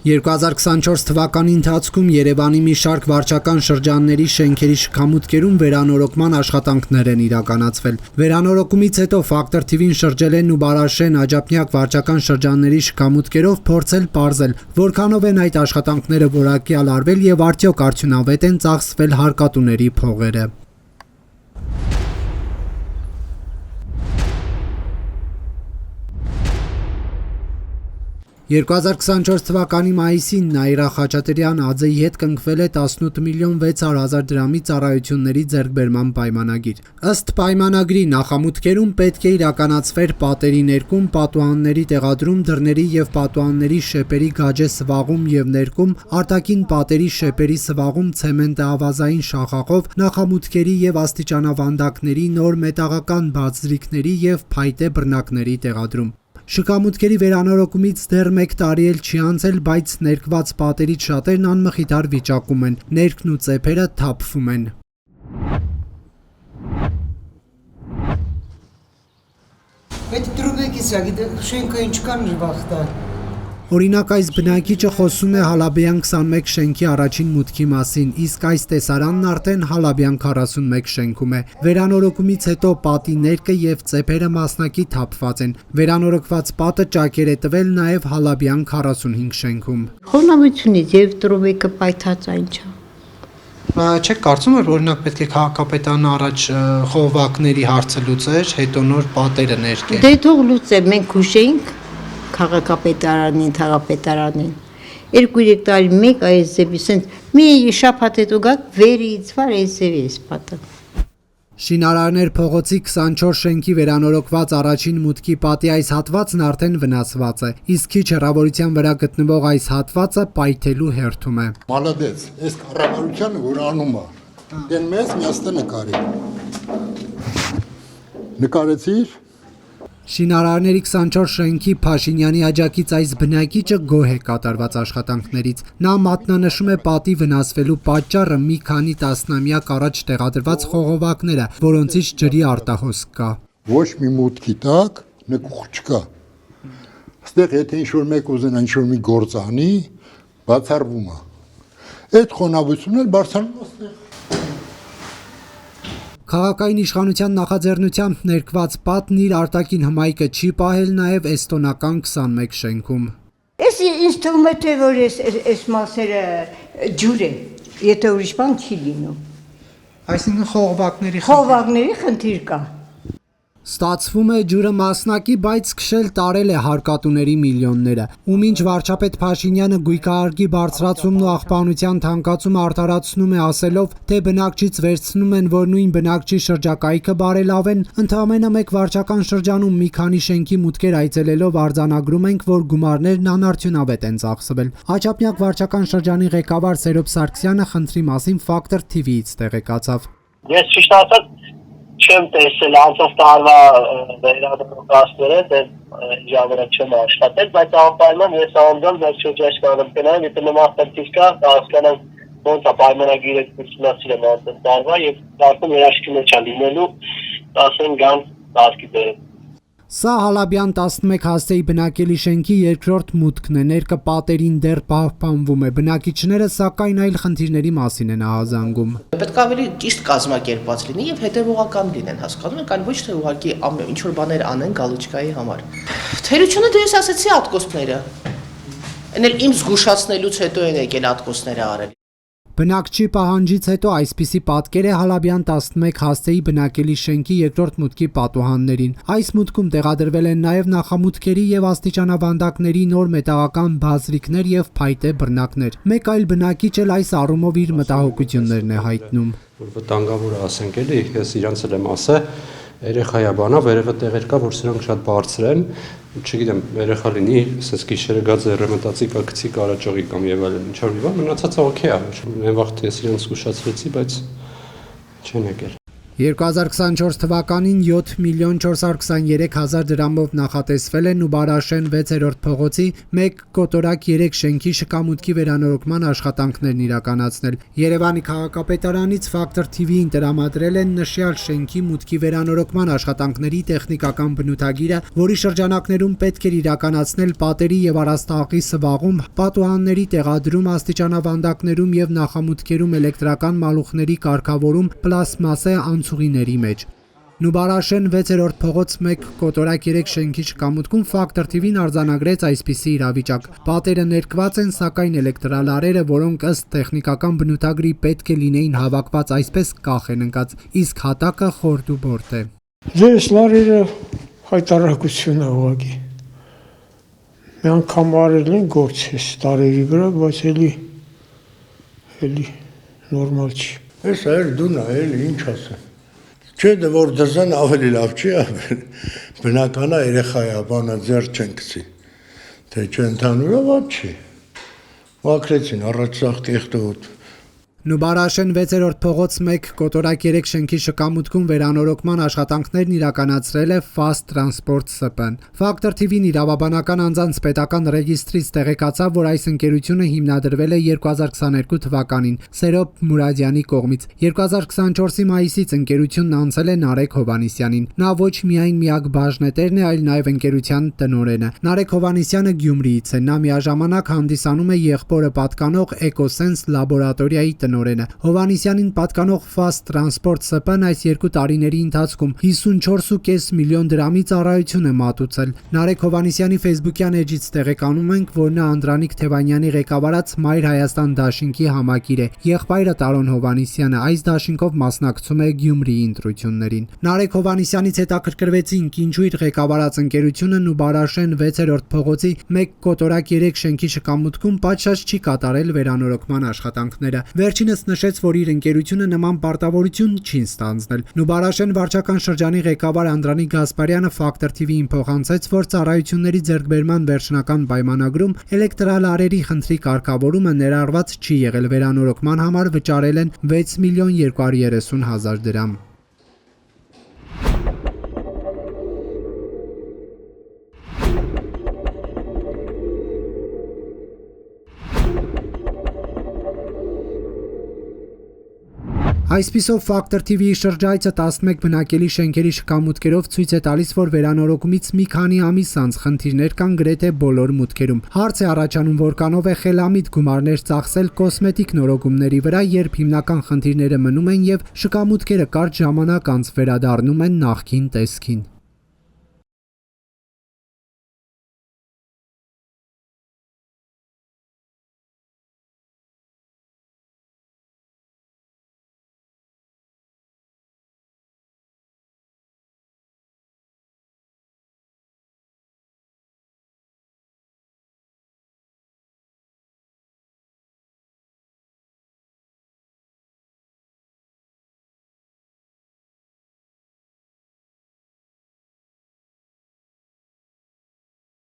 2024 թվականի ընթացքում Երևանի մի շարք վարչական շրջանների շենքերի շքամուտքերում վերանորոգման աշխատանքներ են իրականացվել։ Վերանորոգումից հետո Ֆակտոր TV-ին շրջել են ու Բարաշեն, Աջափնյակ վարչական շրջանների շքամուտքերով փորձել պարզել, որքանով են այդ աշխատանքները որակյալ արվել եւ արդյոք արդյունավետ են ծախսվել հարկատուների փողերը։ 2024 թվականի մայիսին Նաիրա Խաչատրյան Աձեի հետ կնքվել է 18 միլիոն 600 հազար դրամի ծառայությունների ձեռքբերման պայմանագիր։ Ըստ պայմանագրի նախամուտքերում պետք է իրականացվեր պատերի ներկում, պատուհանների տեղադրում, դռների եւ պատուհանների շեպերի գաճե սվաղում եւ ներկում, արտաքին պատերի շեպերի սվաղում ցեմենտահավազային շախաղով, նախամուտքերի եւ աստիճանավանդակների, նոր մետաղական բացրիկների եւ փայտե բռնակների տեղադրում։ Շքամուտքերի վերանորոգումից դեռ 1 տարի էլ չի անցել, բայց ներկված պատերից շատերն անմխիթար վիճակում են, ներքն ու ծեփերը թափվում են։ Օրինակ այս բնակիչը խոսում է Հալաբյան 21 շենքի առաջին մուտքի մասին, իսկ այս տեսարանն արդեն Հալաբյան 41 շենքում է։ Վերանորոգումից հետո պատի ներկը եւ ծեփերը մասնակի թափված են։ Վերանորոգված պատը ճակեր է տվել նաեւ Հալաբյան 45 շենքում։ Խոնավությունից եւ տրովեկը պայթած այն չէ։ Չեք կարծում, որ օրինակ պետք է քաղաքապետարանը առաջ խողովակների հարցը լուծեր, հետո նոր պատերը ներկեր։ Դե թող լուծե, մենք հուշեինք քաղաքապետարանին, թաղապետարանին։ 2-3 տարի մեկ այս ձևի սենց մի շաբաթ հետո գաք վերից վար այս ձևի էս պատը։ Շինարարներ փողոցի 24 շենքի վերանորոգված առաջին մուտքի պատի այս հատվածն արդեն վնասված է, իսկ քիչ հեռավորության վրա գտնվող այս հատվածը պայթելու հերթում է։ Մալադեց, այս կառավարությունը որ անում է, դեն մեզ միաստը նկարի։ Նկարեցիր։ Շինարարների 24 շենքի Փաշինյանի աջակից այս բնակիչը գոհ է կատարված աշխատանքներից։ Նա մատնանշում է պատի վնասվելու պատճառը մի քանի տասնամյակ առաջ տեղադրված խողովակները, որոնցից ջրի արտահոսք կա։ Ոչ մի մուտքի տակ նկուղ չկա։ Այստեղ եթե ինչ-որ մեկ ուզեն ինչ-որ մի գործ անի, բացառվում է։ Այդ խոնավությունն էլ բարձրանում է այստեղ։ Քաղաքային իշխանության նախաձեռնությամբ ներկված պատն իր արտաքին հմայքը չի պահել նաև էստոնական 21 շենքում։ Էս ինձ թվում է թե որ այս մասերը ջուր է, եթե ուրիշ բան չի լինում։ Այսինքն խողովակների խնդիր կա։ Ստացվում է ջուրը մասնակի, բայց քշել տարել է հարկատուների միլիոնները։ Ու մինչ վարչապետ Փաշինյանը գույքահարկի բարձրացումն ու աղբանության թանկացումը արդարացնում է ասելով, թե բնակչից վերցնում են, որ նույն բնակչի շրջակայքը բարելավեն, ընդամենը մեկ վարչական շրջանում մի քանի շենքի մուտքեր այցելելով արձանագրում ենք, որ գումարներն անարդյունավետ են ծախսվել։ Աջափնյակ վարչական շրջանի ղեկավար Սերոբ Սարգսյանը խնդրի մասին Ֆակտոր TV-ից տեղեկացավ։ Ես ճիշտ ասած չեմ տեսել անցած տարվա վերանորոգվածները, դե ժամանա չեմ աշխատել, բայց անպայման ես անդամ վերջերս կարող գնալ, եթե նման խնդիր կա, հասկանամ ոնց է պայմանագիրը ուսումնասիրեմ անցած տարվա եւ կարծում երաշխի մեջ է լինելու, ասեն գան դասքի դերը։ Սա Հալաբյան 11 հաստեի բնակելի շենքի երկրորդ մուտքն է, ներկը պատերին դեռ պահպանվում է, բնակիչները սակայն այլ խնդիրների մասին են ահազանգում։ Պետք է ավելի ճիշտ կազմակերպված լինի եւ հետեւողական լինեն, հասկանում եք, այլ ոչ թե ուղղակի ինչ որ բաներ անեն գալուչկայի համար։ Թերությունը դե ես ասացի ատկոսները։ Էն էլ իմ զգուշացնելուց հետո են եկել ատկոսները արել։ Բնակչի պահանջից հետո այսպիսի պատկեր է Հալաբյան 11 հաստեի բնակելի շենքի երկրորդ մուտքի պատուհաններին։ Այս մուտքում տեղադրվել են նաև նախամուտքերի եւ աստիճանավանդակների նոր մետաղական բազրիկներ եւ փայտե բռնակներ։ Մեկ այլ բնակիչ էլ այս առումով իր մտահոգություններն է հայտնում։ Որ վտանգավոր է, ասենք էլի, ես իրանց էլ եմ ասել, երեխայա բանա, վերևը տեղեր կա, որ սրանք շատ բարձր են, չգիտեմ, երեխա լինի, ասես գիշերը գա ձեռը մտածի կա գցի կարաճողի կամ եւ այլն, ինչ որ մի բան, մնացածը օքեյ է, այն վաղ ես իրանց զգուշացրեցի, բայց չեն եկել։ 2024 թվականին 7.423.000 դրամով նախատեսվել է Նուբարաշեն 6-րդ փողոցի 1 կոտորակ 3 շենքի շքամուտքի վերանորոգման աշխատանքներն իրականացնել։ Երևանի քաղաքապետարանից Factor TV-ին տրամադրել են նշյալ շենքի մուտքի վերանորոգման աշխատանքների տեխնիկական բնութագիրը, որի շրջանակներում պետք էր իրականացնել պատերի եւ առաստաղի սվաղում, պատուհանների տեղադրում, աստիճանավանդակներում եւ նախամուտքերում էլեկտրական մալուխների կարգավորում, պլաստմասե անցուղիների մեջ։ Նուբարաշեն 6-րդ փողոց 1 կոտորակ 3 շենքի շքամուտքում Factor TV-ն արձանագրեց այսպիսի իրավիճակ. պատերը ներկված են, սակայն էլեկտրալարերը, որոնք ըստ տեխնիկական բնութագրի պետք է լինեին հավաքված այսպես, կախ են ընկած, իսկ հատակը խորտ ու բորտ է։ Ձեզ լարերը հայտարարություն է ուղղակի։ Մի անգամ արել են գործես տարերի վրա, բայց էլի նորմալ չի։ Էս այր դու նայել ինչ ասեմ։ Չէ, դե որ դզան ավելի լավ չի, բնական է երեխա է, բանը ձեռ չեն գցի։ Թե չէ ընդհանուրով չի։ Վակրեցին առաջ սաղ տեխտոտ։ Նուբարաշեն 6-րդ փողոց 1 կոտորակ 3 շենքի շքամուտքում վերանորոգման աշխատանքներն իրականացրել է Fast Transport ՍՊ-ն։ Factor TV-ն իրավաբանական անձանց պետական ռեգիստրից տեղեկացավ, որ այս ընկերությունը հիմնադրվել է 2022 թվականին Սերոբ Մուրադյանի կողմից։ 2024-ի մայիսից ընկերությունն անցել է Նարեկ Հովհաննիսյանին։ Նա ոչ միայն միակ բաժնետերն է, այլ նաև ընկերության տնօրենը։ Նարեկ Հովհաննիսյանը Գյումրիից է։ Նա միաժամանակ հանդիսանում է եղբորը պատկանող Ecosense լաբորատորիայի տնօրենը։ Հովհաննիսյանին պատկանող Fast Transport ՍՊ-ն այս 2 տարիների ընթացքում 54.5 միլիոն դրամի ծառայություն է մատուցել։ Նարեկ Հովհաննիսյանի Facebook-յան էջից տեղեկանում ենք, որ նա Անդրանիկ Թևանյանի ղեկավարած Մայր Հայաստան դաշինքի համակիր է։ Եղբայրը Տարոն Հովհաննիսյանը այս դաշինքով մասնակցում է Գյումրիի ընտրություններին։ Նարեկ Հովհաննիսյանից հետաքրքրվեցինք, ինչու իր ղեկավարած ընկերությունը Նուբարաշեն 6-րդ փողոցի 1 կոտորակ 3 շենքի շքամուտքում պատշաճ չի կատարել վերանորոգման աշխատանքները։ Վերջինս նշեց, որ իր ընկերությունը նման պարտավորություն չի ստանձնել։ Նուբարաշեն վարչական շրջանի ղեկավար Անդրանիկ Գասպարյանը Factor TV-ին փոխանցեց, որ ծառայությունների ձեռքբերման վերջնական պայմանագրում էլեկտրալարերի խնդրի կարգավորումը ներառված չի եղել, վերանորոգման համար վճարել են 6.230.000 դրամ։ Այսպիսով Factor TV-ի շրջայցը 11 բնակելի շենքերի շքամուտքերով ցույց է տալիս, որ վերանորոգումից մի քանի ամիս անց խնդիրներ կան գրեթե բոլոր մուտքերում։ Հարց է առաջանում, որքանով է խելամիտ գումարներ ծախսել կոսմետիկ նորոգումների վրա, երբ հիմնական խնդիրները մնում են եւ շքամուտքերը կարճ ժամանակ անց վերադառնում են նախկին տեսքին։